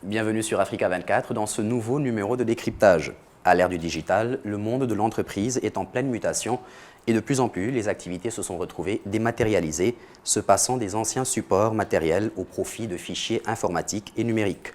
Bienvenue sur Africa 24 dans ce nouveau numéro de décryptage. À l'ère du digital, le monde de l'entreprise est en pleine mutation et de plus en plus, les activités se sont retrouvées dématérialisées, se passant des anciens supports matériels au profit de fichiers informatiques et numériques.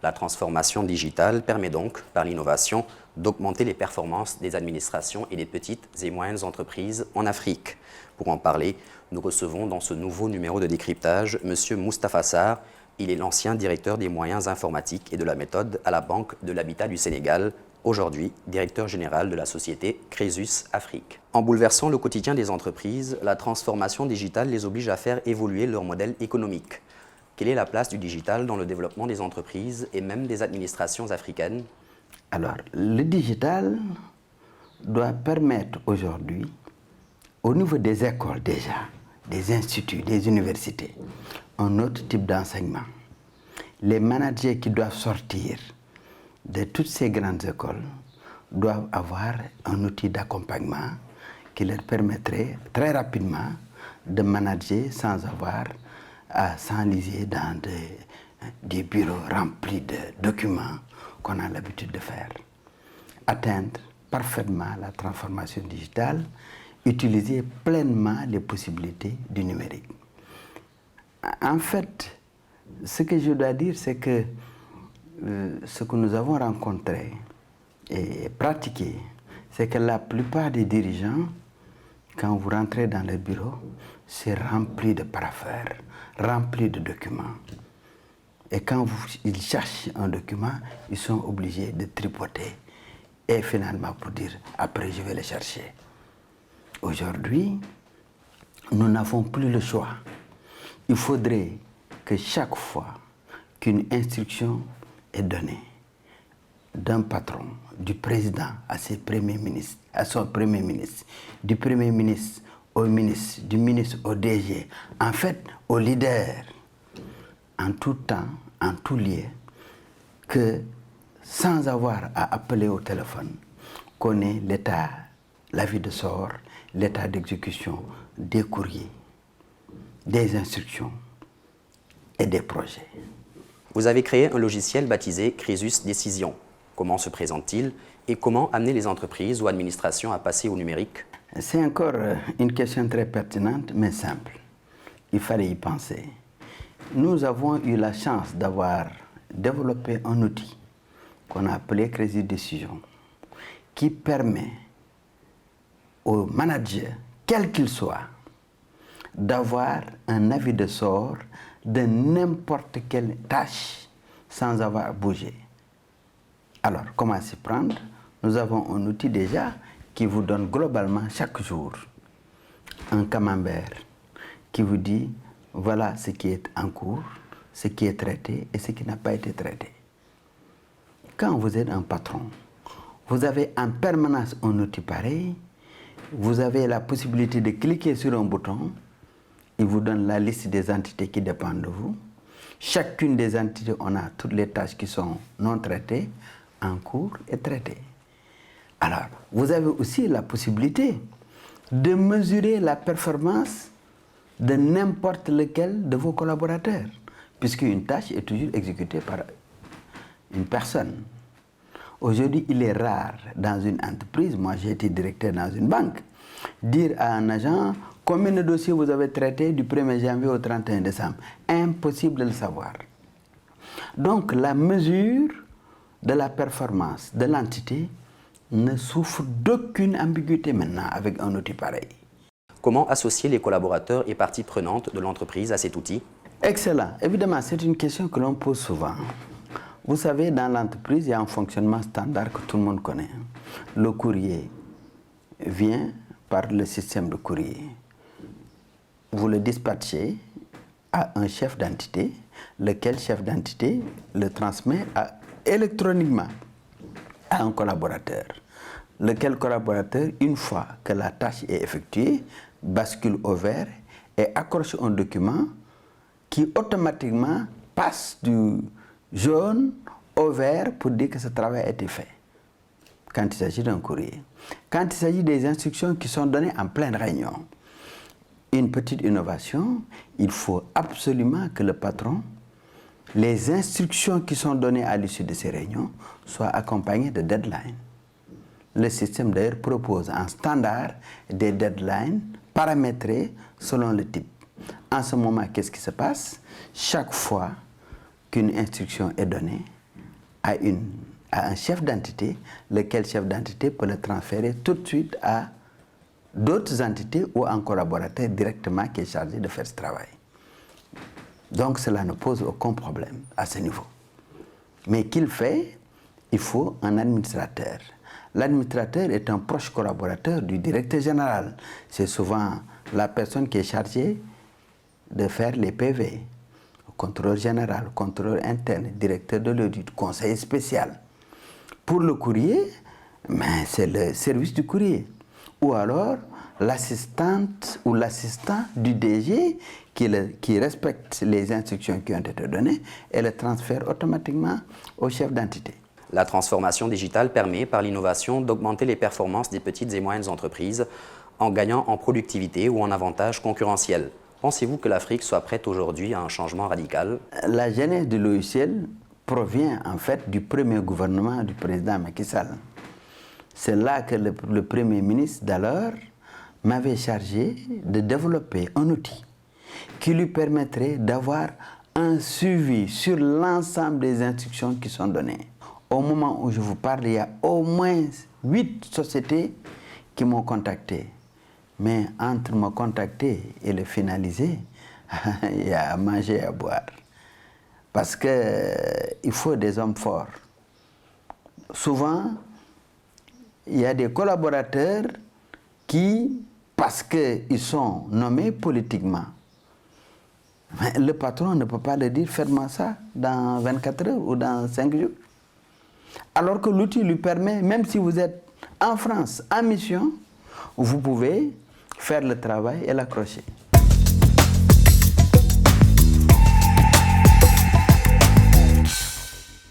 La transformation digitale permet donc, par l'innovation, d'augmenter les performances des administrations et des petites et moyennes entreprises en Afrique. Pour en parler, nous recevons dans ce nouveau numéro de décryptage M. Moustapha Sarr. Il est l'ancien directeur des moyens informatiques et de la méthode à la Banque de l'Habitat du Sénégal, aujourd'hui directeur général de la société Crésus Afrique. En bouleversant le quotidien des entreprises, la transformation digitale les oblige à faire évoluer leur modèle économique. Quelle est la place du digital dans le développement des entreprises et même des administrations africaines? Alors, le digital doit permettre aujourd'hui, au niveau des écoles déjà, des instituts, des universités, un autre type d'enseignement. Les managers qui doivent sortir de toutes ces grandes écoles doivent avoir un outil d'accompagnement qui leur permettrait très rapidement de manager sans avoir à s'enliser dans des bureaux remplis de documents qu'on a l'habitude de faire. Atteindre parfaitement la transformation digitale, utiliser pleinement les possibilités du numérique. En fait, ce que je dois dire, c'est que ce que nous avons rencontré et pratiqué, c'est que la plupart des dirigeants, quand vous rentrez dans le bureau, c'est rempli de parapheurs, rempli de documents. Et quand ils cherchent un document, ils sont obligés de tripoter et finalement pour dire « après je vais le chercher ». Aujourd'hui, nous n'avons plus le choix. Il faudrait que chaque fois qu'une instruction est donnée d'un patron, du président à ses premiers ministres, à son premier ministre, du premier ministre au ministre, du ministre au DG, en fait au leader, en tout temps, en tout lieu, que sans avoir à appeler au téléphone, qu'on ait l'état, l'avis de sort, l'état d'exécution des courriers, des instructions et des projets. Vous avez créé un logiciel baptisé Crésus Décision. Comment se présente-t-il et comment amener les entreprises ou administrations à passer au numérique? C'est encore une question très pertinente, mais simple. Il fallait y penser. Nous avons eu la chance d'avoir développé un outil qu'on a appelé Crésus Décision, qui permet aux managers, quel qu'il soit, d'avoir un avis de sort de n'importe quelle tâche sans avoir à bouger. Alors, comment s'y prendre? Nous avons un outil déjà qui vous donne globalement chaque jour un camembert qui vous dit voilà ce qui est en cours, ce qui est traité et ce qui n'a pas été traité. Quand vous êtes un patron, vous avez en permanence un outil pareil, vous avez la possibilité de cliquer sur un bouton, il vous donne la liste des entités qui dépendent de vous. Chacune des entités, on a toutes les tâches qui sont non traitées, en cours et traitées. Alors, vous avez aussi la possibilité de mesurer la performance de n'importe lequel de vos collaborateurs, puisqu'une tâche est toujours exécutée par une personne. Aujourd'hui, il est rare dans une entreprise, moi j'ai été directeur dans une banque, dire à un agent combien de dossiers vous avez traités du 1er janvier au 31 décembre. Impossible de le savoir. Donc la mesure de la performance de l'entité ne souffre d'aucune ambiguïté maintenant avec un outil pareil. Comment associer les collaborateurs et parties prenantes de l'entreprise à cet outil? Excellent. Évidemment, c'est une question que l'on pose souvent. Vous savez, dans l'entreprise, il y a un fonctionnement standard que tout le monde connaît. Le courrier vient par le système de courrier. Vous le dispatchez à un chef d'entité, lequel chef d'entité le transmet électroniquement à un collaborateur. Lequel collaborateur, une fois que la tâche est effectuée, bascule au vert et accroche un document qui automatiquement passe du jaune au vert pour dire que ce travail a été fait, quand il s'agit d'un courrier. Quand il s'agit des instructions qui sont données en pleine réunion, une petite innovation, il faut absolument que le patron les instructions qui sont données à l'issue de ces réunions soient accompagnées de deadlines. Le système d'ailleurs propose en standard des deadlines paramétrés selon le type. En ce moment, qu'est-ce qui se passe? Chaque fois qu'une instruction est donnée à un chef d'entité, lequel chef d'entité peut le transférer tout de suite à d'autres entités ou à un collaborateur directement qui est chargé de faire ce travail. Donc cela ne pose aucun problème à ce niveau. Mais qu'il fait? Il faut un administrateur. L'administrateur est un proche collaborateur du directeur général. C'est souvent la personne qui est chargée de faire les PV. Contrôleur général, contrôleur interne, directeur de l'audit, conseiller spécial. Pour le courrier, c'est le service du courrier. Ou alors l'assistante ou l'assistant du DG qui respecte les instructions qui ont été données et le transfère automatiquement au chef d'entité. La transformation digitale permet, par l'innovation, d'augmenter les performances des petites et moyennes entreprises en gagnant en productivité ou en avantage concurrentiel. Pensez-vous que l'Afrique soit prête aujourd'hui à un changement radical? La genèse du logiciel provient en fait du premier gouvernement du président Macky Sall. C'est là que le Premier ministre d'alors m'avait chargé de développer un outil qui lui permettrait d'avoir un suivi sur l'ensemble des instructions qui sont données. Au moment où je vous parle, il y a au moins 8 sociétés qui m'ont contacté. Mais entre me contacter et le finaliser, il y a à manger et à boire. Parce qu'il faut des hommes forts. Souvent, il y a des collaborateurs qui, parce qu'ils sont nommés politiquement, le patron ne peut pas leur dire « faites-moi ça dans 24 heures ou dans 5 jours ». Alors que l'outil lui permet, même si vous êtes en France, en mission, vous pouvez faire le travail et l'accrocher.